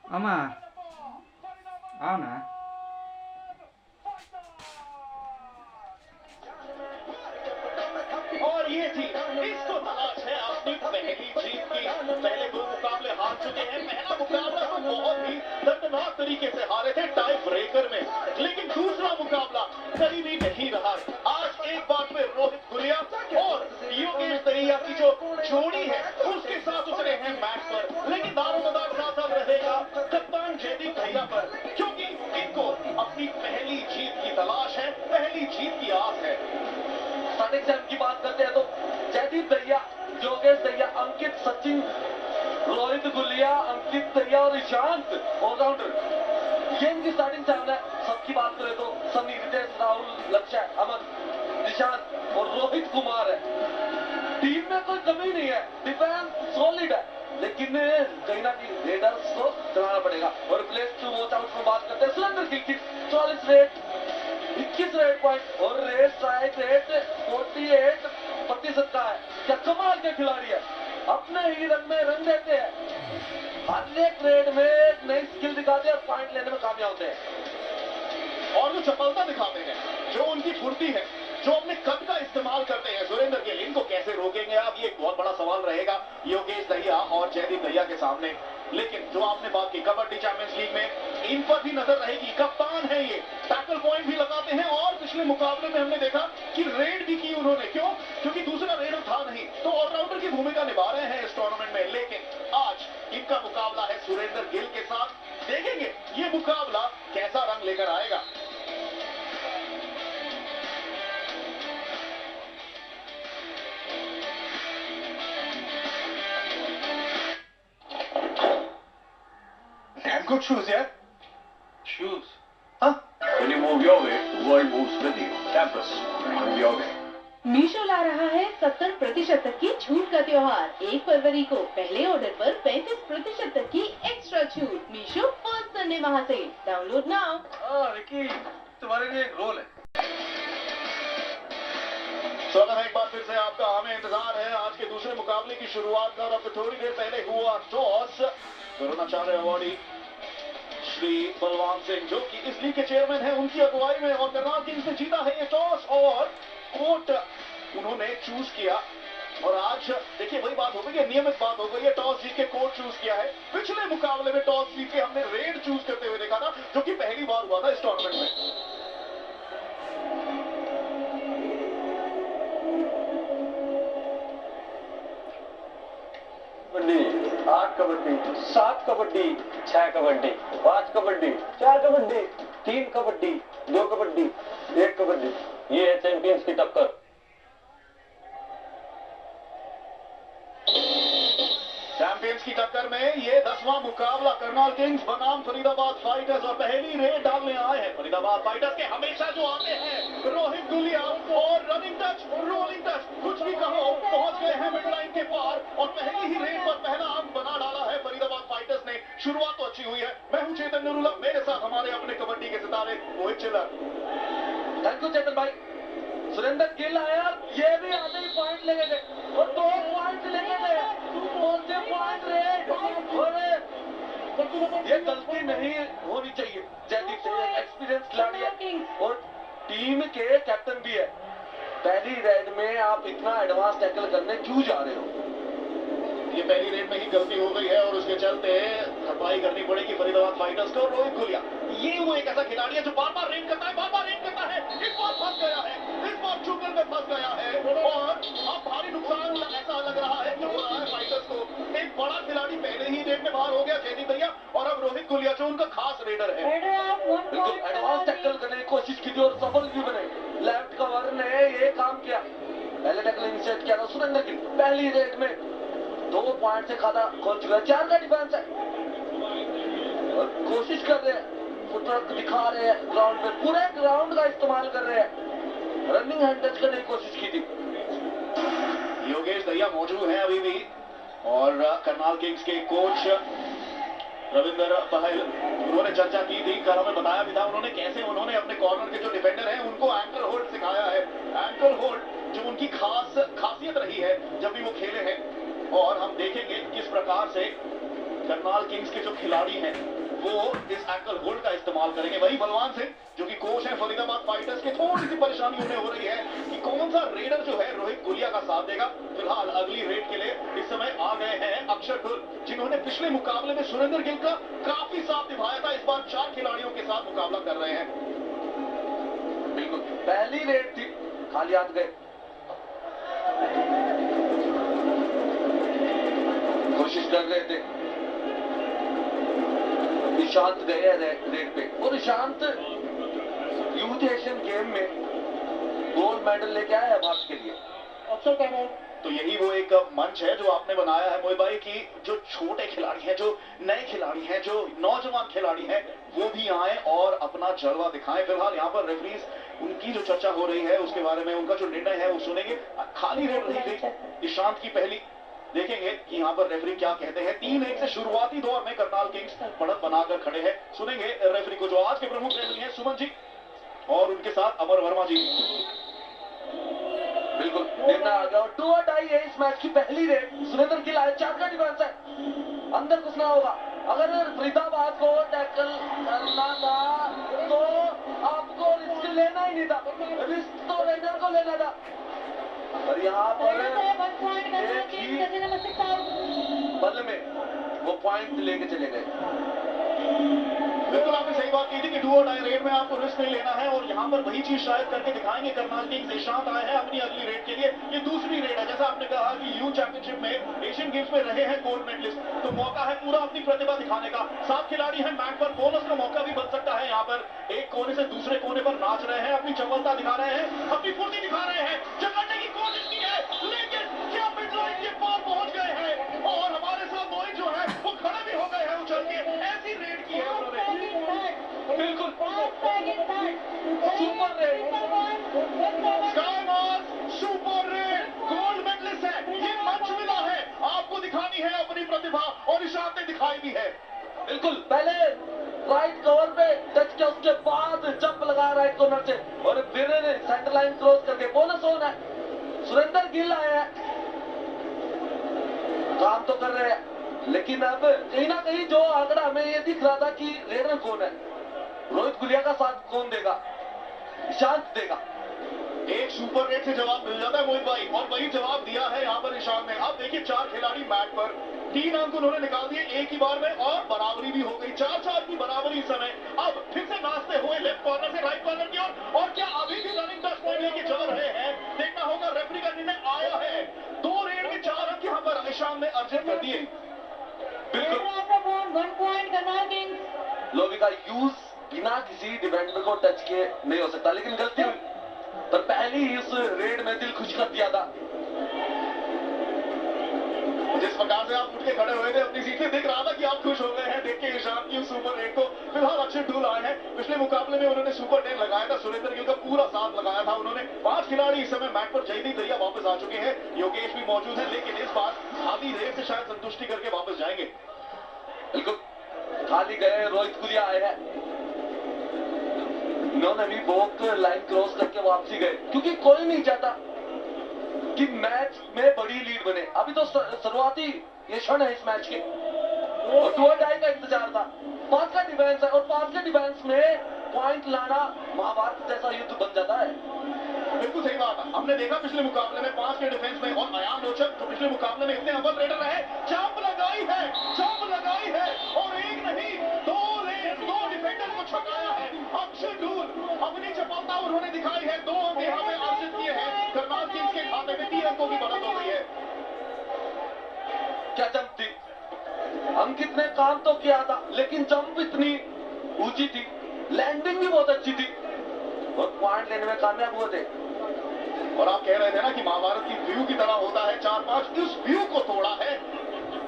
अम्मा आओ ना। और ये थी, इसको तलाश है अपनी पहली जीत की। पहले दो मुकाबले हार चुके हैं। पहला मुकाबला तो बहुत ही दर्दनाक तरीके से हारे थे टाई ब्रेकर में, लेकिन दूसरा मुकाबला करीबी नहीं रहा। आज एक बार फिर रोहित गुलिया और योगेश दहिया की जो जोड़ी है उसके साथ उतरे हैं मैच पर, लेकिन दारोमदार साथ अब रहेगा कप्तान जयदीप दहिया पर, क्योंकि इनको अपनी पहली जीत की तलाश है, पहली जीत की आस है। स्टार्टिंग सेवन की बात करते हैं तो जयदीप दहिया, योगेश दहिया, अंकित, सचिन, रोहित गुलिया, अंकित दहिया और ईशांत ऑलराउंडर, ये इनकी स्टार्टिंग सेवन है। सबकी बात करें तो सनी, रितेश, राहुल, लक्ष्य, अमन, निशांत और रोहित कुमार है। टीम में कोई कमी नहीं है, डिफेंस सॉलिड है, लेकिन कहीं ना कहीं रेडर्स को चलाना पड़ेगा। और प्लेस टू वॉच आउट में बात करते हैं सुरेंद्र गिल की 40 रेट, 21 रेट पॉइंट और रेट स्ट्राइक रेट 48% का है। क्या कमाल के खिलाड़ी है, अपने ही रन में रन देते हैं, हर एक रेड में एक नई स्किल दिखाते हैं और पॉइंट लेने में कामयाब होते हैं। और वो चपलता दिखाते हैं, जो उनकी फुर्ती है, जो अपने कद का इस्तेमाल करते हैं सुरेंद्र गिल, इनको कैसे रोकेंगे अब, ये एक बहुत बड़ा सवाल रहेगा योगेश दहिया और जयदीप दहिया के सामने। लेकिन जो आपने बात की कबड्डी चैंपियंस लीग में, इन पर भी नजर रहेगी। कप्तान है ये, टैकल पॉइंट भी लगाते हैं और पिछले मुकाबले में हमने देखा कि रेड भी की उन्होंने। क्यों? क्योंकि दूसरा रेडर था नहीं, तो ऑलराउंडर की भूमिका निभा रहे हैं इस टूर्नामेंट में। लेकिन आज इनका मुकाबला है सुरेंद्र गिल के साथ। देखेंगे ये मुकाबला कैसा रंग लेकर आएगा। Damn good shoes, yeah? Shoes. Huh? When you move your way, the world moves with you. Campus, move your way. Meesho ला रहा है 70% तक की छूट का त्योहार। 1 फरवरी को पहले ऑर्डर पर 35% तक की एक्स्ट्रा छूट। मीशो फर्स्ट संडे वहाँ से डाउनलोड नाउ। रिकी, तुम्हारे लिए एक रोल है। स्वागत है एक बार फिर से आपका। हमें इंतजार है आज के दूसरे मुकाबले की शुरुआत का। अब थोड़ी देर पहले हुआ टॉस। द्रोणाचार्य अवार्डी श्री बलवान सिंह, जो कि इस लीग के चेयरमैन हैं, उनकी अगुवाई में और करनाल किंग्स ने जीता है ये टॉस और कोर्ट उन्होंने चूज किया। और आज देखिए वही बात हो गई है, नियमित बात हो गई है। टॉस जीत के कोर्ट चूज किया है। पिछले मुकाबले में टॉस जीत के हमने रेड चूज करते हुए देखा था, जो कि पहली बार हुआ था इस टूर्नामेंट में। कबड्डी, 8 कबड्डी, 7 कबड्डी, 6 कबड्डी, 5 कबड्डी, 4 कबड्डी, 3 कबड्डी, 2 कबड्डी, 1 कबड्डी। ये है चैंपियंस की टक्कर। चैंपियंस की टक्कर में ये 10वां मुकाबला करनाल किंग्स बनाम फरीदाबाद फाइटर्स, और पहली रेड डालने आए हैं फरीदाबाद फाइटर्स के हमेशा जो आते हैं रोहित गुलिया और रनिंग टच, रोलिंग टच, कुछ भी कहो, पहुंच गए हैं मिड लाइन के पार और पहली ही रेड पर पहला अंक बना डाला है फरीदाबाद फाइटर्स ने। शुरुआत तो अच्छी हुई है। मैं हूं चेतन नरूला, मेरे साथ हमारे अपने कबड्डी के सितारे मोहित चिल्लर। थैंक यू चेतन भाई। सुरेंद्र गिल आया, ये भी आधे ही पॉइंट ले गए और 2 पॉइंट ले गए, पॉइंट रेड। और ये गलती नहीं होनी चाहिए। जयदीप से एक्सपीरियंस खिलाड़ी है और टीम के कैप्टन भी है। पहली रेड में आप इतना एडवांस टैकल करने क्यों जा रहे हो? ये पहली रेड में ही गलती हो गई है और उसके चलते भरपाई करनी पड़ेगी फरीदाबाद फाइटर्स को। रोहित गुलिया ये वो एक ऐसा खिलाड़ी है जो बार बार रेड करता है, बार बार रेड करता है। इस बार फंस गया है, इस बार चुगल में फंस गया है और अब भारी नुकसान ऐसा लग रहा है कि हो रहा है फाइटर्स को। एक बड़ा खिलाड़ी पहले ही रेड में बाहर हो गया, जयदीप दहिया, और अब रोहित गुलिया जो उनका खास रेडर है। बिल्कुल एडवांस टैकल करने की कोशिश की थी और सफल भी बने। लेफ्ट कवर ने ये काम किया, पहले टैकल इनिशिएट किया था सुरेंद्र गिल। पहली रेड में 2 पॉइंट से खाता खोल चुका है, 4 का डिफेंस है और कोशिश कर रहे हैं, फुटवर्क दिखा रहे हैं ग्राउंड पे, पूरे ग्राउंड का इस्तेमाल कर रहे हैं। रनिंग हैंड टच करने की कोशिश की थी। योगेश दहिया मौजूद है अभी भी और करनाल किंग्स के कोच रविंदर पहल, उन्होंने चर्चा की थी, कल हमें बताया भी था उन्होंने कैसे उन्होंने अपने कॉर्नर के जो डिफेंडर हैं उनको एंकल होल्ड सिखाया है। एंकल होल्ड जो उनकी खासियत रही है जब भी वो खेले हैं, और हम देखेंगे किस प्रकार से करनाल किंग्स के जो खिलाड़ी हैं वो इस एंकल होल्ड का इस्तेमाल करेंगे। वही बलवान सिंह जो कि कोच है फरीदाबाद फाइटर्स के, थोड़ी सी परेशानी उन्हें हो रही है कि कौन सा रेडर जो है रोहित गुलिया का साथ देगा। फिलहाल अगली रेड के लिए इस समय आ गए हैं अक्षर डुल, जिन्होंने पिछले मुकाबले में सुरेंद्र गिल का काफी साथ निभाया था। इस बार 4 खिलाड़ियों के साथ मुकाबला कर रहे हैं। बिल्कुल पहली रेड थी, खाली हाथ गए, कोशिश कर रहे थे। ईशांत गए हैं रेड पे, और ईशांत यूथ एशियन गेम में गोल्ड मेडल लेके आया है भारत के लिए। अच्छा कह रहे हैं। तो यही वो एक मंच है जो आपने बनाया है मोहित भाई की जो छोटे खिलाड़ी हैं, जो नए खिलाड़ी हैं, जो नौजवान खिलाड़ी हैं, वो भी आए और अपना जलवा दिखाएं। फिलहाल यहाँ पर रेफरीज उनकी जो चर्चा हो रही है उसके बारे में उनका जो निर्णय है वो सुनेंगे। खाली रेड रही थी ईशांत की पहली, देखेंगे कि यहाँ पर रेफरी क्या कहते हैं। 3-1 से शुरुआती दौर में करनाल किंग्स बढ़त बनाकर खड़े हैं। सुनेंगे रेफरी को, जो आज के प्रमुख रेफरी हैं सुमन जी और उनके साथ अमर वर्मा जी। बिल्कुल निर्णय आ गया और 2 और डाई है इस मैच की पहली रेड। सुरेंद्र गिल आए, 4 का डिफेंस है, अंदर घुसना होगा। अगर फरीदाबाद को टैकल करना था तो आपको रिस्क लेना ही नहीं था, रिस्क तो रेडर को लेना था। और यहाँ पर एक ही बल में वो पॉइंट लेके चले गए। बिल्कुल आपने सही बात की थी कि डू और डाई रेड में आपको रिस्क नहीं लेना है, और यहाँ पर वही चीज शायद करके दिखाएंगे करनाल किंग्स। ईशांत आए हैं अपनी अगली रेड के लिए, ये दूसरी रेड है। जैसा आपने कहा कि यूथ चैंपियनशिप में एशियन गेम्स में रहे हैं गोल्ड मेडलिस्ट, तो मौका है पूरा अपनी प्रतिभा दिखाने का। 7 खिलाड़ी हैं मैच पर, बोनस का मौका भी बन सकता है। यहाँ पर एक कोने से दूसरे कोने पर नाच रहे हैं, अपनी चपलता दिखा रहे हैं, अपनी फुर्ती दिखा रहे हैं, जगाने की कोशिश की है, लेकिन क्या मिडलाइन के पार पहुंच गए हैं और हमारे साथ मोहित जो है वो खड़े भी हो गए हैं उछल के। ऐसी रेड की है उन्होंने। बिल्कुल super red, sky mark super red, gold medallist है। ये मंच मिला है, आपको दिखानी है अपनी प्रतिभा, और ईशांत ने दिखाई भी है। बिल्कुल पहले राइट कवर पे टच किया, उसके बाद जंप लगा राइट कॉर्नर से, और फिर सेंटर लाइन क्रॉस करके बोनस ऑन है। सुरेंद्र गिल आए हैं, काम तो कर रहे हैं, लेकिन अब कहीं ना कहीं जो आंकड़ा हमें ये दिख रहा था कि रेडर कौन है, रोहित गुलिया का साथ कौन देगा, ईशांत देगा। एक सुपर रेड से जवाब मिल जाता है मोहित भाई, और वही जवाब दिया है यहाँ पर ईशान ने। अब देखिए 4 खिलाड़ी मैच पर, 3 अंक उन्होंने निकाल दिए एक ही बार में, और बराबरी भी हो गई, 4-4 की बराबरी इस समय। अब फिर से नाचते हुए लेफ्ट कॉर्नर से राइट कॉर्नर की ओर, और क्या अभी भी रनिंग टच पॉइंट लेके चल रहे हैं, देखना होगा। रेफरी का निर्णय आया है, 2 रेड में 4 अंक यहाँ पर ईशान ने अर्जित कर दिए। बिल्कुल 1 पॉइंट करनाल किंग्स। लोवी का यूज बिना किसी डिफेंडर को टच किए नहीं हो सकता, लेकिन गलती हुई, पर पहली ही उस रेड में दिल खुश कर दिया था। जिस प्रकार से आप उठ के खड़े हुए थे अपनी सीट में, दिख रहा था कि आप खुश हो गए हैं देख के ईशान की सुपर रेड को। फिलहाल अक्षर डुल आए हैं, पिछले मुकाबले में उन्होंने सुपर 10 लगाया था, सुरेंद्र गिल का पूरा साथ लगाया था उन्होंने। 5 खिलाड़ी इस समय मैच पर, जयदीप दहिया वापस आ चुके हैं, योगेश भी मौजूद है, लेकिन इस बार आधी रेड से शायद संतुष्टि करके वापस जाएंगे। बिल्कुल खाली गए, रोहित गुलिया आए हैं, उन्होंने भी बहुत लाइन क्रॉस करके वापसी गए, क्योंकि कोई नहीं चाहता कि मैच में बड़ी लीड बने। अभी तो शुरुआती ये क्षण है इस मैच के, और 2 और डाई का इंतजार था। 5 का डिफेंस है, और 5 के डिफेंस में पॉइंट लाना महाभारत जैसा युद्ध बन जाता है। बिल्कुल सही बात है, हमने देखा पिछले मुकाबले में 5 के डिफेंस में, और अयान रोचक जो पिछले मुकाबले में इतने अव्वल रेडर रहे, जंप लगाई है, और एक नहीं 2 डिफेंडर को छकाया है। अक्षर डूल अपनी चपलता उन्होंने दिखाई है, 2 अंक यहाँ पे अर्जित किए हैं। करनाल किंग्स के खाते में 3 अंकों की बढ़त हो गई है। क्या जंप थी, अंकित ने काम तो किया था, लेकिन जंप इतनी ऊंची थी, लैंडिंग भी बहुत अच्छी थी, और पॉइंट लेने में कामयाब हुए थे। और आप कह रहे थे ना कि महाभारत की व्यू की तरह होता है 4-5, उस व्यू को तोड़ा है।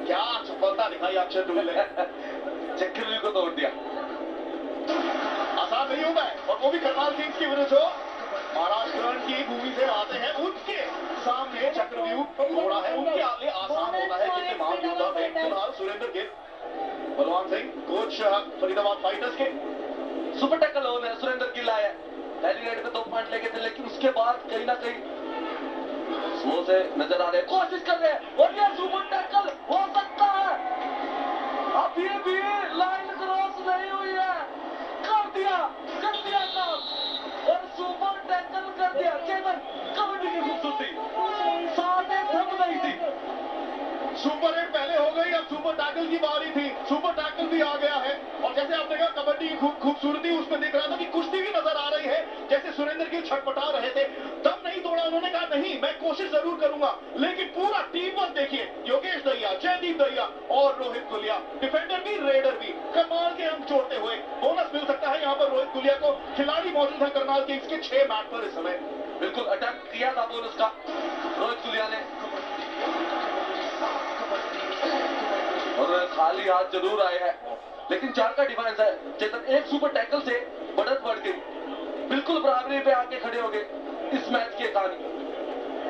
क्या सफलता दिखाई अक्षर डुल ने, चक्रव्यूह को तोड़ दिया। आसान नहीं होता है, और वो भी करनाल किंग्स की विरुद्ध जो महाराष्ट्र की भूमि से आते हैं, उनके सामने चक्रव्यूह तोड़ा है, उनके आगे आसान होता है। कितने महान योद्धा थे। फिलहाल सुरेंद्र गिल, बलवान सिंह कोच फरीदाबाद फाइटर्स के, सुपर टैकल ऑन है, सुरेंद्र गिल आया, पहली रेड में 2 पॉइंट लेके थे, लेकिन उसके बाद कहीं ना कहीं स्लो से नजर आ रहे, कोशिश कर रहे हैं, और यह सुपर टैकल हो सकता है। सुपर 8 पहले हो गई, अब सुपर टैकल की बारी थी। सुपर टैकल भी आ गया है और जैसे आपने कहा कबड्डी की खूबसूरती उसमें देख रहा था कि कुश्ती भी नजर आ रही है। जैसे सुरेंद्र गिल छटपटा रहे थे, दम नहीं तोड़ा, उन्होंने कहा नहीं मैं कोशिश जरूर करूंगा, लेकिन पूरा टीम वर्क देखिए, योगेश दहिया, जयदीप दहिया और रोहित गुलिया, डिफेंडर भी रेडर भी कमाल के अंक जोड़ते हुए बोनस मिल सकता है यहाँ पर रोहित गुलिया को। खिलाड़ी मौजूद है करनाल किंग्स के 6 मैच पर इस समय। बिल्कुल अटैक किया था बोनस का रोहित गुलिया ने, और खाली हाथ जरूर आए हैं, लेकिन 4 का डिफेंस है। चेतन एक सुपर टैकल से बढ़त बढ़ गई, बिल्कुल बराबरी पे आके खड़े हो गए इस मैच की कहानी।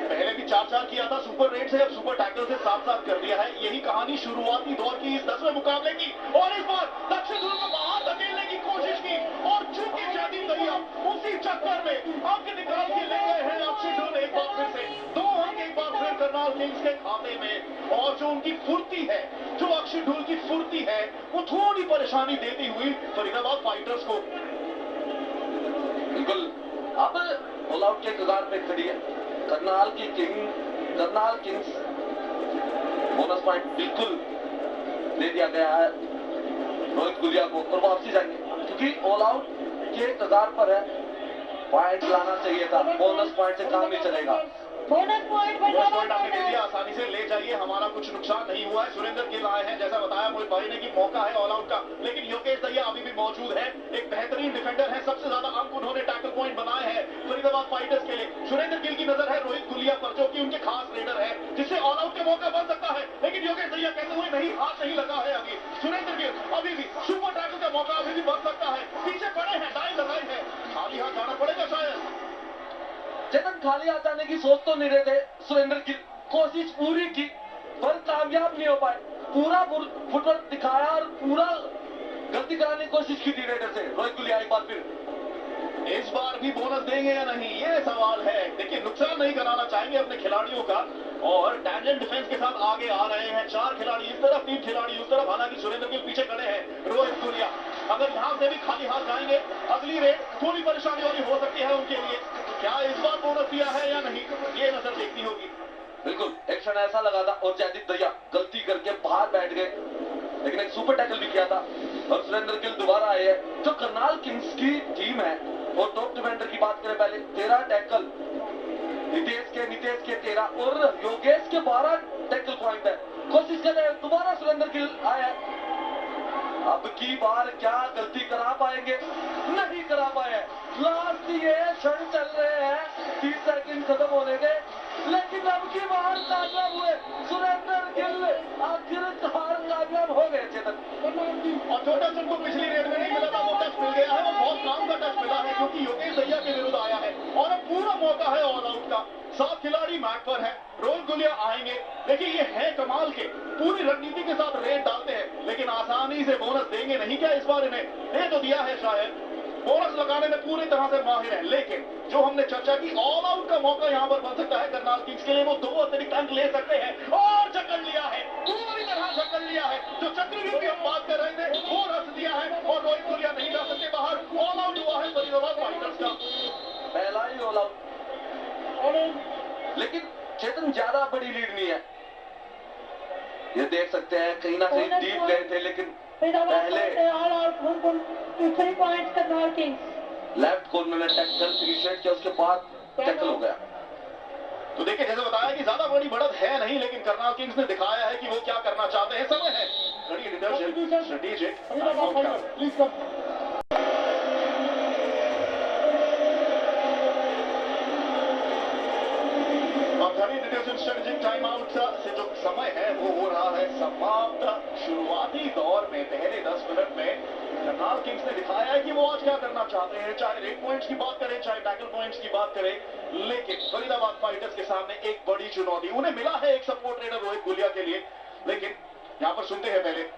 पहले भी 4-4 किया था सुपर 8 से, अब सुपर टैकल से 7-7 कर दिया है। यही कहानी शुरुआती दौर की इस 10वें मुकाबले की, और इस बार दक्षिण ध्रुव को बाहर धकेलने की कोशिश की और चूंकि जयदीप दहिया उसी चक्कर में अंक निकाल के ले गए हैं दक्षिण ध्रुव एक बार फिर से 2 अंक एक बार फिर करनाल किंग्स के खाते में। और जो उनकी फुर्ती है, जो अक्षय ढोल की फुर्ती है, वो थोड़ी परेशानी देती हुई फरीदाबाद फाइटर्स को। बिल्कुल अब ऑल आउट के कगार पे खड़ी है करनाल किंग्स। बोनस पॉइंट बिल्कुल दे दिया गया है रोहित गुलिया को और वापसी जाएंगे, क्योंकि ऑल आउट के कगार पर है, पॉइंट लाना चाहिए था, बोनस पॉइंट से काम नहीं चलेगा। बोनस पॉइंट आपने दे दिया, आसानी से ले जाइए, हमारा कुछ नुकसान नहीं हुआ है। सुरेंद्र गिल आए हैं, जैसा बताया मोहित भाई ने कि मौका है ऑल आउट का, लेकिन योगेश दहिया अभी भी मौजूद है, एक बेहतरीन डिफेंडर है, सबसे ज्यादा अंक उन्होंने टैकल पॉइंट बनाए हैं फरीदाबाद फाइटर्स के लिए। सुरेंद्र गिल की नजर है रोहित गुलिया पर, जो कि उनके खास रेडर है, जिससे ऑल आउट का मौका बन सकता है, लेकिन योगेश दहिया कहते हुए नहीं, हाथ नहीं लगा है अभी। सुरेंद्र गिल अभी भी सुपर टैकल का मौका अभी भी बन सकता है, पीछे पड़े हैं, डाई लगाई है, खाली हाथ जाना पड़ेगा शायद। चेतन खाली हाथ जाने की सोच तो नहीं रहे थे सुरेंद्र की, कोशिश पूरी की पर कामयाब नहीं हो पाए, पूरा फुटवर्क दिखाया और पूरा गलती कराने की कोशिश की थी रेडर से रोहित गुलिया एक बार फिर। इस बार भी बोनस देंगे या नहीं, ये सवाल है। देखिए नुकसान नहीं कराना चाहेंगे अपने खिलाड़ियों का, और टैंजेंट डिफेंस के साथ आगे आ रहे हैं 4 खिलाड़ी इस तरफ, 3 खिलाड़ी उस तरफ। हालांकि सुरेंद्र के पीछे खड़े हैं रोहित गुलिया, अगर यहां से भी खाली हाथ जाएंगे अगली रेड थोड़ी परेशानी वाली हो सकती है उनके लिए। क्या इस बार बोनस दिया है या नहीं, ये नजर देखनी होगी। बिल्कुल एक क्षण ऐसा लगा था और जयदीप दहिया गलती करके बाहर बैठ गए, लेकिन एक सुपर टैकल भी किया था और सुरेंद्र गिल दोबारा आए हैं। जो करनाल किंग्स की टीम है और टॉप डिफेंडर की बात करें, पहले 13 टैकल नितेश के 13 और योगेश के 12 टैकल पॉइंट है। कोशिश कर रहे हैं, दोबारा सुरेंद्र गिल आया है, अब की बार क्या गलती करा पाएंगे, नहीं करा पाए। लास्ट ये क्षण चल रहे हैं, 30 सेकंड खत्म होने के, लेकिन अब की बार कामयाब हुए सुरेंद्र गिल, आखिरकार कामयाब हो गए चेतन। और जो टच उनको पिछली रेड में नहीं मिला था वो टच मिल गया है, वो बहुत काम का टच मिला है, क्योंकि योगेश दहिया के विरुद्ध आया है और अब पूरा मौका है ऑल आउट का। 7 खिलाड़ी मैच पर है, रोहित गुलिया आएंगे, देखिए ये है कमाल के, पूरी रणनीति के साथ रेड डालते हैं, लेकिन आसानी से बोनस देंगे नहीं क्या इस बार इन्हें? दे तो दिया है शायद, बोनस लगाने में पूरी तरह से माहिर है, लेकिन जो हमने चर्चा की ऑल आउट का मौका यहां पर बन सकता है करनाल किंग्स के लिए, वो 2 अतिरिक्त अंक ले सकते हैं और जकड़ लिया है, पूरी तरह जकड़ लिया है। जो चक्रव्यूह की हम बात कर रहे थे वो रच दिया है और रोहित गुलिया नहीं जा सकते बाहर, ऑल आउट हुआ है फरीदाबाद फाइटर्स का, पहला ही ऑल आउट। लेकिन चेतन ज्यादा बड़ी लीड नहीं है, ये देख सकते हैं कहीं ना कहीं डीप गए थे, लेकिन पहले लेफ्ट कॉर्नर में टैकल इनिशिएट किया, उसके बाद टैकल हो गया। तो देखिए जैसे बताया कि ज्यादा बड़ी बढ़त है नहीं, लेकिन करनाल किंग्स ने दिखाया है कि वो क्या करना चाहते हैं। समय है खड़ी leadership strategic strategic time out से जो समय है वो हो रहा है समाप्त। शुरुआती दौर में पहले 10 मिनट में करनाल किंग्स ने दिखाया है कि वो आज क्या करना चाहते हैं, चाहे रेड पॉइंट्स की बात करें, चाहे टैकल पॉइंट्स की बात करें, लेकिन फरीदाबाद फाइटर्स के सामने एक बड़ी चुनौती उन्हें मिला है, एक सपोर्ट रेडर रोहित गुलिया के लिए। लेकिन यहां पर सुनते हैं पहले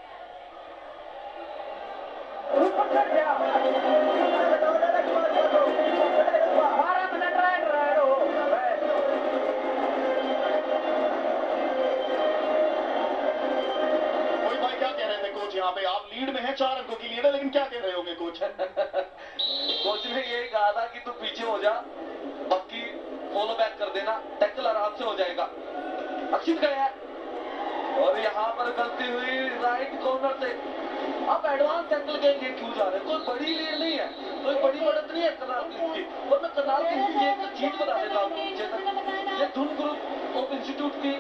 यहाँ पे आप लीड में हैं, 4 अंकों की लीड है, लेकिन क्या कह रहे होंगे कोच? कोच ने यही कहा था कि तू पीछे हो जा, बाकी फॉलो बैक कर देना, टैकल आराम से हो जाएगा। अक्षित गया है और यहाँ पर गलती हुई राइट कॉर्नर से। अब एडवांस टैकल के लिए क्यों जा रहे हैं? कोई बड़ी लीड नहीं है, कोई बड़ी बढ़त नहीं है करनाल किंग्स की। और मैं करनाल किंग्स की एक चीज बता देता हूँ पीछे तक, ये धुन ग्रुप ऑफ इंस्टीट्यूट की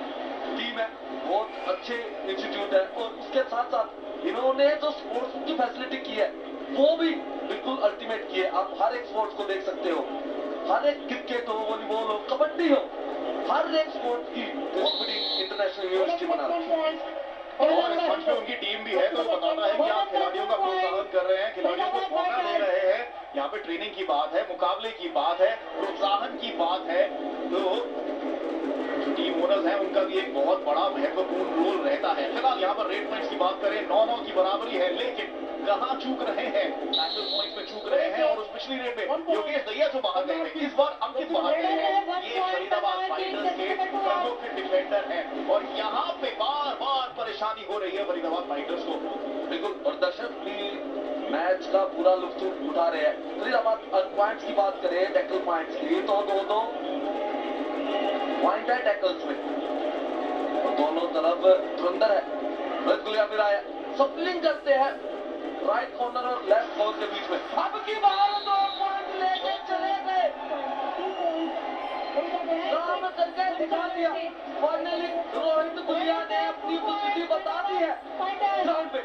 टीम है, बहुत अच्छे इंस्टीट्यूट है। और उसके साथ साथ इन्होंने जो स्पोर्ट्स की फैसिलिटी की है वो भी बिल्कुल अल्टीमेट की है। आप हर एक स्पोर्ट्स को देख सकते हो, हर एक क्रिकेट हो, वॉलीबॉल हो, कबड्डी हो, हर एक स्पोर्ट की बहुत बड़ी इंटरनेशनल यूनिवर्सिटी बना रखी है। और इस मंच पे उनकी टीम भी है, तो बताना है कि आप खिलाड़ियों का प्रोत्साहन कर रहे हैं, खिलाड़ियों को मौका दे रहे हैं। यहाँ पे ट्रेनिंग की बात है, मुकाबले की बात है, प्रोत्साहन की बात है, तो टीम ओनर्स हैं उनका भी एक बहुत बड़ा महत्वपूर्ण रोल रहता है। फिलहाल यहाँ पर रेट पॉइंट्स की बात करें 9-9 की बराबरी है, लेकिन कहाँ चूक रहे हैं? टैकल पॉइंट्स में चूक रहे हैं। और उस पिछली रेट में योगेश दहिया जो बाहर गए थे, इस बार अंकित बाहर गए हैं। ये फरीदाबाद फाइटर्स के प्रमुख डिफेंडर हैं और यहाँ पे बार बार परेशानी हो रही है फरीदाबाद फाइटर्स को। बिल्कुल, और दर्शक भी मैच का पूरा लुत्फ उठा रहे हैं। फरीदाबाद पॉइंट्स की बात करें, टैकल पॉइंट्स की, तो दो पॉइंट है टैकल्स में, दोनों तरफ धुरंधर है। रोहित गुलिया फिर आया, सप्लिंग करते हैं राइट कॉर्नर और लेफ्ट कॉर्नर के बीच में। अब की बार 2 पॉइंट लेके चले गए, काम करके दिखा दिया। फाइनली रोहित गुलिया ने अपनी उपस्थिति बता दी है ग्राउंड पे।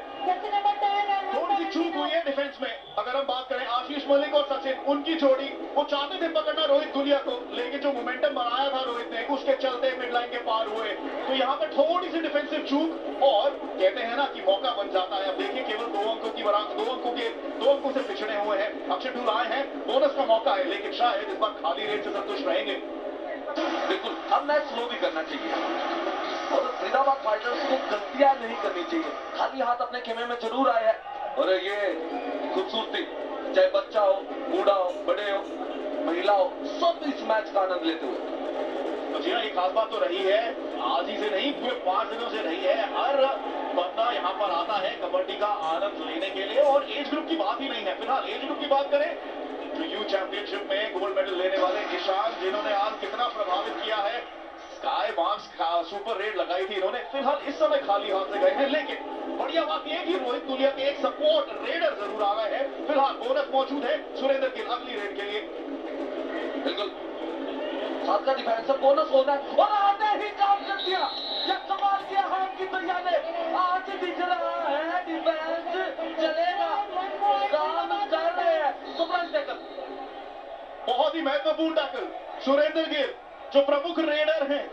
थोड़ी सी चूक हुई है डिफेंस में। अगर हम बात करें आशीष मलिक और सचिन, उनकी जोड़ी, वो चाहते थे पकड़ना रोहित गुलिया को, लेकिन जो मोमेंटम बनाया था रोहित ने, उसके चलते मिड लाइन के पार हुए। तो यहाँ पे थोड़ी सी डिफेंसिव चूक, और कहते हैं ना कि मौका बन जाता है। अब देखिए केवल 2 अंकों से पिछड़े हुए हैं। अक्षय ढूल आए हैं, बोनस का मौका है, लेकिन शायद इस बार खाली रेट से संतुष्ट रहेंगे। बिल्कुल, अब मैच स्लो भी करना चाहिए और फरीदाबाद फाइटर्स को गलतियां नहीं करनी चाहिए। खाली हाथ अपने खेमे में जरूर आए हैं और ये खूबसूरती, चाहे बच्चा हो, बूढ़ा हो, बड़े हो, महिला हो, सब इस मैच का आनंद लेते हुए। तो जी हाँ, ये खास बात तो रही है, आज ही से नहीं, पूरे 5 दिनों से रही है। हर बंदा यहाँ पर आता है कबड्डी का आनंद लेने के लिए, और एज ग्रुप की बात ही नहीं है। फिलहाल एज ग्रुप की बात करें तो यू चैंपियनशिप में गोल्ड मेडल लेने वाले ईशान, जिन्होंने आज कितना प्रभावित किया है, स्काई मार्क्स सुपर रेड लगाई थी इन्होंने, फिलहाल इस समय खाली हाथ से गए हैं। लेकिन बढ़िया बात यह कि रोहित गुलिया के एक सपोर्ट रेडर जरूर आ गए हैं। फिलहाल बोनस मौजूद है सुरेंद्र गिल अगली रेड के लिए। बिल्कुल, साथ का डिफेंसर बोनस होना है और आते ही काम कर दिया। क्या कमाल किया है अंकित दहिया ने, आज दिख रहा है डिफेंस चलेगा, काम कर रहे हैं। सुब्रत टैकल, बहुत ही महत्वपूर्ण टैकल सुरेंद्र गिल, जो प्रमुख रेडर हैं,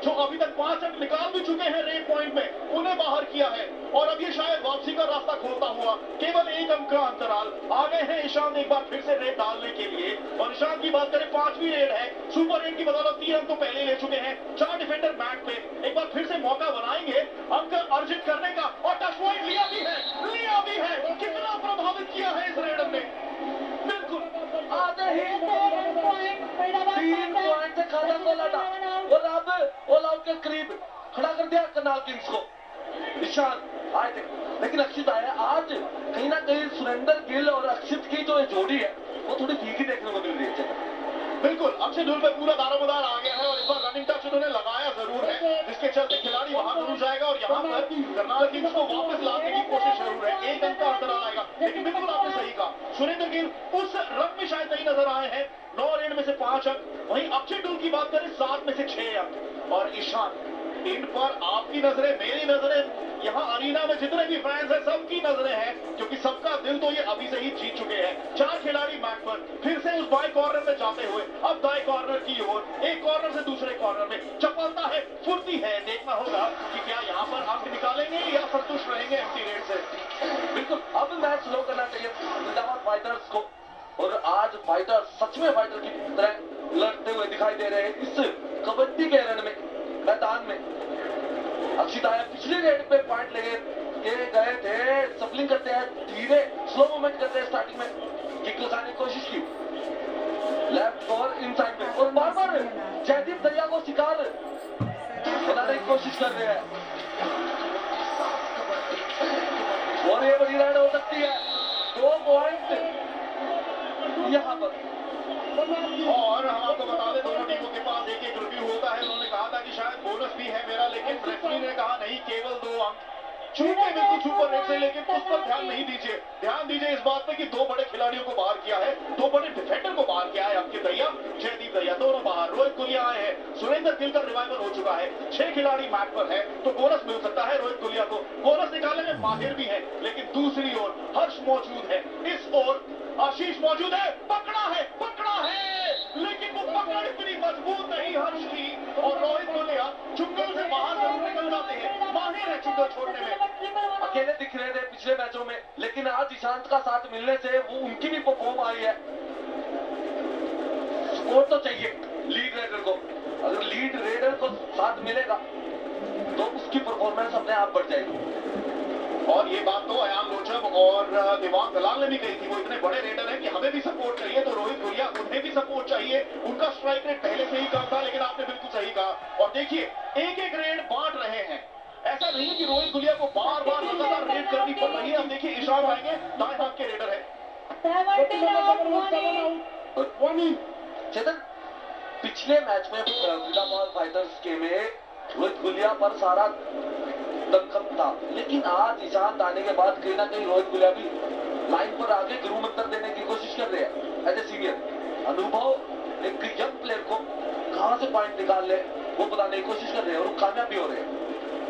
जो अभी तक 5 अंक निकाल भी चुके हैं रेड पॉइंट में, उन्हें बाहर किया है। और अब ये शायद वापसी का रास्ता खोलता हुआ, केवल 1 अंक का अंतराल आ गए हैं ईशान एक बार फिर से रेड डालने के लिए। और ईशान की बात करें 5वीं रेड है, सुपर रेड की बदौलत 3 अंक तो पहले ले चुके हैं। 4 डिफेंडर मैट पे, एक बार फिर से मौका बनाएंगे अंक अर्जित करने का, और टच पॉइंट लिया भी है। कितना प्रभावित किया है इस रेडर ने। बिल्कुल, आते ही 3 पॉइंट से खाता खोला था और अब ऑल आउट के करीब खड़ा कर दिया करनाल किंग्स को। ईशान आए थे, लेकिन अक्षित आया। आज कहीं ना कहीं सुरेंद्र गिल और अक्षित की जो जोड़ी है वो थोड़ी फीकी देखने को मिल रही है। बिल्कुल, अक्षय ढूल पे पूरा दारोमदार आ गया है और इस बार रनिंग टच उन्होंने लगाया जरूर है, जिसके चलते खिलाड़ी वहां जरूर जाएगा और यहाँ पर करनाल किंग्स को वापस लाने की कोशिश जरूर है। 1 अंक का अंतराल आएगा, लेकिन बिल्कुल आपने सही कहा, सुरेंद्र गिल उस रन में शायद नहीं नजर आए हैं। 9 रेड में से 5 अंक, वहीं अक्षय ढूल की बात करें 7 में से 6 अंक। और ईशान, इन पर आपकी नजरें, मेरी नजरें, यहाँ अरीना में जितने भी फैंस हैं सबकी नजरें हैं, क्योंकि सबका दिल तो ये अभी से ही जीत चुके हैं। 4 खिलाड़ी मैट पर, फिर से उस बाएं कॉर्नर में जाते हुए अब दाएं कॉर्नर की ओर, एक कॉर्नर से दूसरे कॉर्नर में। चपलता है, फुर्ती है, देखना होगा कि क्या यहाँ पर अंक निकालेंगे या संतुष्ट रहेंगे एम्प्टी रेड से। बिल्कुल, अब मैच स्लो करना चाहिए फरीदाबाद फाइटर्स को, और आज फाइटर सच में फाइटर की तरह लड़ते हुए दिखाई दे रहे हैं इस कबड्डी के रण में, मैदान में। अक्षित आया पिछले रेड पे पॉइंट लगे के गए थे, सफलिंग करते हैं, धीरे स्लो मूवमेंट करते हैं, स्टार्टिंग में किक लगाने की कोशिश की लेफ्ट और इनसाइड में, और बार बार जयदीप दहिया को शिकार बनाने की कोशिश कर रहे हैं। और ये बड़ी रेड हो सकती है। 2 पॉइंट यहाँ पर और हम आपको बता दें दोनों टीमों के पास एक रिव्यू होता है। उन्होंने कहा था कि शायद बोनस भी है मेरा, लेकिन रेफरी ने कहा नहीं, केवल 2 अंक। चूके बिल्कुल सुपर रेट से, लेकिन उस पर ध्यान नहीं दीजिए। ध्यान दीजिए इस बात पे कि 2 बड़े खिलाड़ियों को बाहर किया है, 2 बड़े डिफेंडर को बाहर किया है। अंकित दहिया, जयदीप दहिया दोनों बाहर। रोहित गुलिया आए हैं, सुरेंद्र गिल का रिवाइवल हो चुका है। 6 खिलाड़ी मैच पर है तो बोनस मिल सकता है रोहित गुलिया को। बोनस निकालने में माहिर भी है, लेकिन दूसरी ओर हर्ष मौजूद है, इस ओर आशीष मौजूद है। पकड़ा है लेकिन वो पकड़ इतनी मजबूत नहीं हर्ष की, और रोहित गुलिया चुंगल से बाहर जरूर निकल जाते हैं, माहिर है चुंगल छोड़ने में। अकेले दिख रहे थे पिछले मैचों में, लेकिन आज ईशांत का साथ मिलने से वो उनकी भी परफॉर्म आई है। सपोर्ट तो चाहिए लीड रेडर को, अगर लीड रेडर को साथ मिलेगा तो उसकी परफॉर्मेंस अपने आप बढ़ जाएगी। और ये बात तो अयान लोचब और दिवांग दलाल ने भी कही थी। वो इतने बड़े रेडर हैं कि हमें भी सपोर्ट चाहिए, तो रोहित गुलिया उन्हें भी सपोर्ट चाहिए। उनका स्ट्राइक रेट पहले से ही कम था, लेकिन आपने बिल्कुल सही कहा। और देखिए एक रेड बांट रहे हैं, ऐसा नहीं है कि रोहित गुलिया को बार बार लगातार रेड करनी पड़ रही है। अब देखिए ईशान आएंगे, दाएं हाथ के रेडर है। चेतन, पिछले मैच में फरीदाबाद फाइटर्स के में रोहित गुलिया पर सारा दमखम था, लेकिन आज ईशांत आने के बाद कहीं ना कहीं रोहित गुलिया भी लाइन पर आगे गुरु मंत्र देने की कोशिश कर रहे हैं। एज ए सीनियर अनुभव एक यंग प्लेयर को कहां से पॉइंट निकाल ले वो बताने की कोशिश कर रहे हैं, और कामयाब भी हो रहे हैं।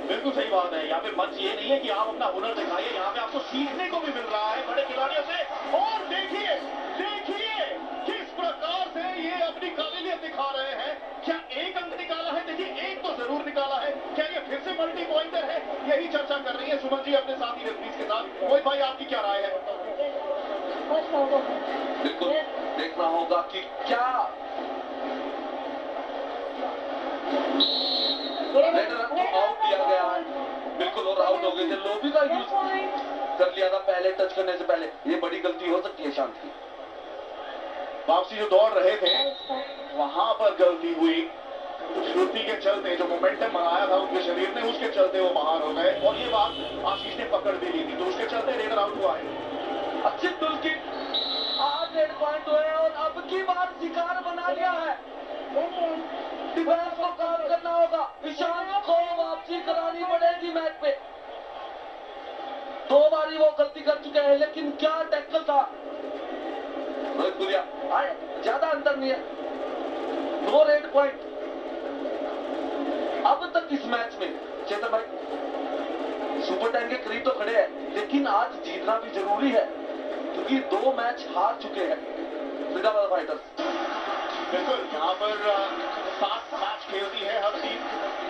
बिल्कुल सही बात है। यहाँ पे मंच ये नहीं है कि आप अपना हुनर दिखाइए, यहाँ पे आपको सीखने को भी मिल रहा है बड़े खिलाड़ियों से। और देखिए किस प्रकार से ये अपनी काबिलियत दिखा रहे हैं। क्या 1 अंक निकाला है? देखिए 1 तो जरूर निकाला है। क्या ये फिर से मल्टी पॉइंटर है? यही चर्चा कर रही है सुमन जी अपने साथी रेफरीज के साथ। मोहित भाई आपकी क्या राय है? बिल्कुल देखना होगा कि क्या आउट दिया गया है। बिल्कुल, और आउट हो गए थे। लोबी का यूज कर लिया था पहले, टच करने से पहले। ये बड़ी गलती हो सकती है शांत की। वापसी जो दौड़ रहे थे वहां पर गलती हुई। श्रुति के चलते जो मोमेंटम बनाया था उनके शरीर ने, उसके चलते वो बाहर हो गए। और ये बात आशीष ने पकड़ भी ली थी, तो उसके चलते रेडर आउट हुआ है। अच्छी दुल की आज 8 पॉइंट हुए, और अब की बार शिकार बना लिया है। डिफेंस को काम करना होगा, ईशांत को वापसी करानी पड़ेगी मैच पे। 2 बारी वो गलती कर चुके हैं, लेकिन क्या टैकल था रोहित गुलिया। ज्यादा अंतर नहीं है, 2 रेड पॉइंट अब तक इस मैच में। चेतन भाई सुपर 10 के करीब तो खड़े हैं, लेकिन आज जीतना भी जरूरी है, क्योंकि 2 मैच हार चुके हैं फरीदाबाद फाइटर्स। बिल्कुल, यहाँ पर 7 मैच खेलती है हर टीम।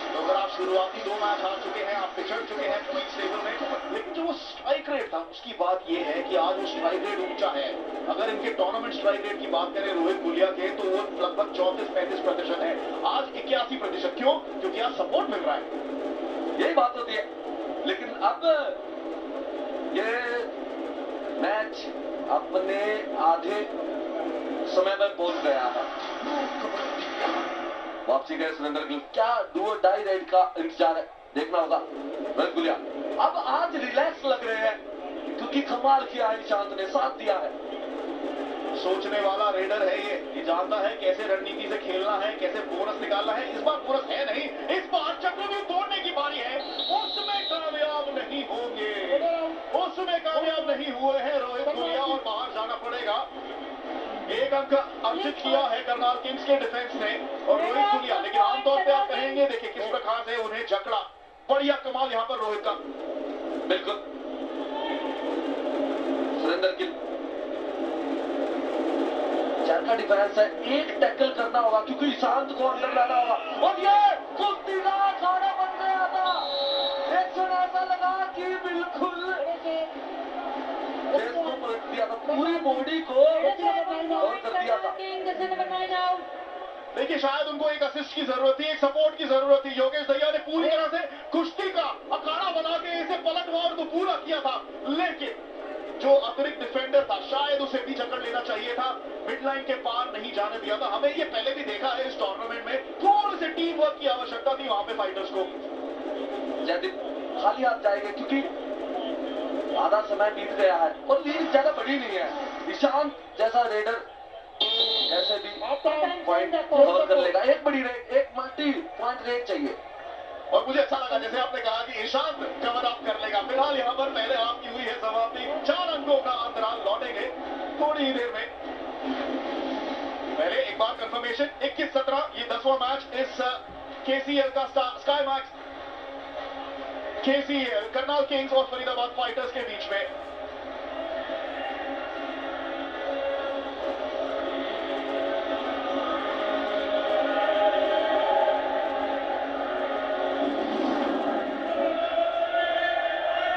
तो अगर आप शुरुआती 2 मैच हार चुके हैं, आप पिछड़ चुके हैं पॉइंट्स टेबल में, लेकिन जो वो स्ट्राइक रेट था उसकी बात ये है कि आज वो स्ट्राइक रेट ऊंचा है। अगर इनके टूर्नामेंट स्ट्राइक रेट की बात करें रोहित गुलिया के, तो वो लगभग 34-35% है, आज 81%। क्यों? क्योंकि आज सपोर्ट मिल रहा है। यही बात होती है। लेकिन अब ये मैच अपने आधे समय में पहुंच गया है। वापसी गए सुरेंद्र गिल। क्या डू और डाई राइड का इंतजार है, देखना होगा। रोहित गुलिया अब आज रिलैक्स लग रहे हैं, क्योंकि कमाल किया है ईशांत ने, साथ दिया है। सोचने वाला रेडर है ये जानता है कैसे रणनीति से खेलना है, कैसे बोनस निकालना है। इस बार बोनस है नहीं, इस बार चक्रव्यूह तोड़ने की बारी है। उसमें कामयाब नहीं होंगे, उसमें कामयाब नहीं हुए हैं रोहित गुलिया, और बाहर जाना पड़ेगा। 1 अंक अर्जित किया है करनाल किंग्स के डिफेंस ने और रोहित गुलिया, लेकिन आमतौर पे आप कहेंगे देखिए किस प्रकार से उन्हें जकड़ा। बढ़िया कमाल यहाँ पर रोहित का। बिल्कुल, सुरेंद्र गिल का डिफेंस है, 1 टैकल करना होगा, क्योंकि ईशांत को अंदर लाना होगा। और ये कुश्ती का अखाड़ा बन गया था। एक क्षण ऐसा लगा कि बिल्कुल फेस को पलट दिया था, पूरी बॉडी को और कर दिया था। देखिए शायद उनको एक असिस्ट की जरूरत थी, एक सपोर्ट की जरूरत थी। योगेश दहिया ने पूरी तरह से कुश्ती का अखाड़ा बना के इसे पलटवार को पूरा किया था, लेकिन जो अतिरिक्त डिफेंडर था शायद उसे भी जकड़ लेना चाहिए था, मिड लाइन के पार नहीं जाने दिया था। हमें ये पहले भी देखा है इस टूर्नामेंट में, थोड़ी सी टीम वर्क की आवश्यकता थी वहां पे फाइटर्स को। जयदीप खाली हाथ जाएंगे, क्योंकि आधा समय बीत गया है और लीड ज्यादा बड़ी नहीं है। ईशांत जैसा रेडर ऐसे भी पॉइंट कवर कर लेगा। एक बड़ी रेड, एक मल्टी पॉइंट रेड चाहिए। और मुझे अच्छा लगा जैसे आपने कहा कि ईशांत कवर अप कर लेगा। फिलहाल यहाँ पर पहले हाफ की हुई है समाप्ति, 4 अंकों का अंतराल लौटेंगे थोड़ी ही देर में। पहले एक बार कंफर्मेशन, 21-17 ये 10वां मैच इस केसीएल का sky max KCL Karnal Kings और फरीदाबाद फाइटर्स के बीच में।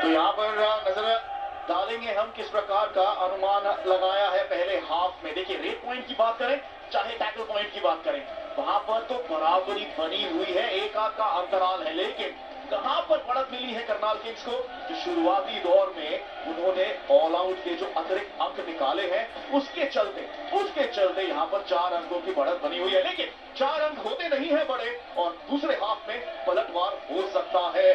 तो यहां पर नजर डालेंगे हम किस प्रकार का अनुमान लगाया है पहले हाफ में। देखिए रेड पॉइंट की बात करें चाहे टैकल पॉइंट की बात करें, वहां पर तो बराबरी बनी हुई है, एक आध का अंतराल है। लेकिन कहां पर बढ़त मिली है करनाल किंग्स को, जो शुरुआती दौर में उन्होंने ऑल आउट के जो अतिरिक्त अंक निकाले हैं उसके चलते यहां पर 4 अंकों की बढ़त बनी हुई है। लेकिन 4 अंक होते नहीं है बड़े, और दूसरे हाफ में पलटवार हो सकता है।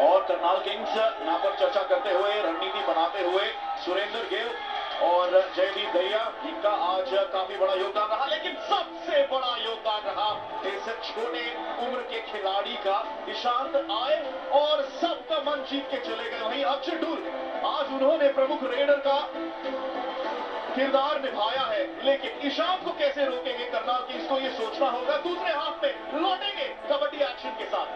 और करनाल किंग्स यहां पर चर्चा करते हुए, रणनीति बनाते हुए सुरेंद्र गिल और जयदीप दहिया, इनका आज काफी बड़ा योगदान रहा। लेकिन सबसे बड़ा योगदान रहा इस छोटे उम्र के खिलाड़ी का। ईशांत आए और सबका मन जीत के चले गए। वहीं अक्षय ढूल, आज उन्होंने प्रमुख रेडर का किरदार निभाया है। लेकिन ईशांत को कैसे रोकेंगे करनाल किंग्स को, ये सोचना होगा। दूसरे हाफ में लौटेंगे कबड्डी एक्शन के साथ।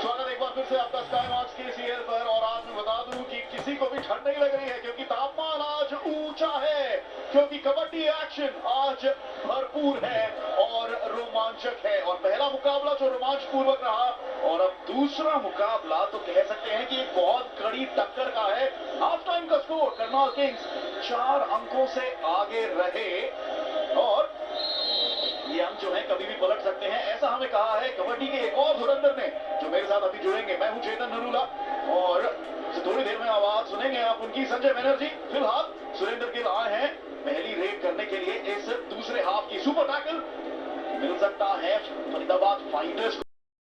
स्वागत एक बार फिर से आपका स्काई मैक्स केसीएल पर। और आज मैं बता दूं कि किसी को भी ठंड नहीं लग रही है, क्योंकि तापमान आज ऊंचा है, क्योंकि कबड्डी एक्शन आज भरपूर है और रोमांचक है। और पहला मुकाबला जो रोमांचपूर्वक रहा, और अब दूसरा मुकाबला तो कह सकते हैं कि एक बहुत कड़ी टक्कर का है। हाफ टाइम का स्कोर करनाल किंग्स 4 अंकों से आगे रहे, और ये अंक जो है कभी भी पलट सकते हैं, ऐसा हमें कहा है कबड्डी के एक और धुरंधर ने, जो मेरे साथ अभी जुड़ेंगे। मैं हूं चेतन नरूला, और थोड़ी देर में आवाज सुनेंगे आप उनकी, संजय बैनर्जी। फिलहाल सुरेंद्र गिल आए हैं पहली रेड करने के लिए इस दूसरे हाफ की। सुपर टैकल मिल सकता है फरीदाबाद फाइटर्स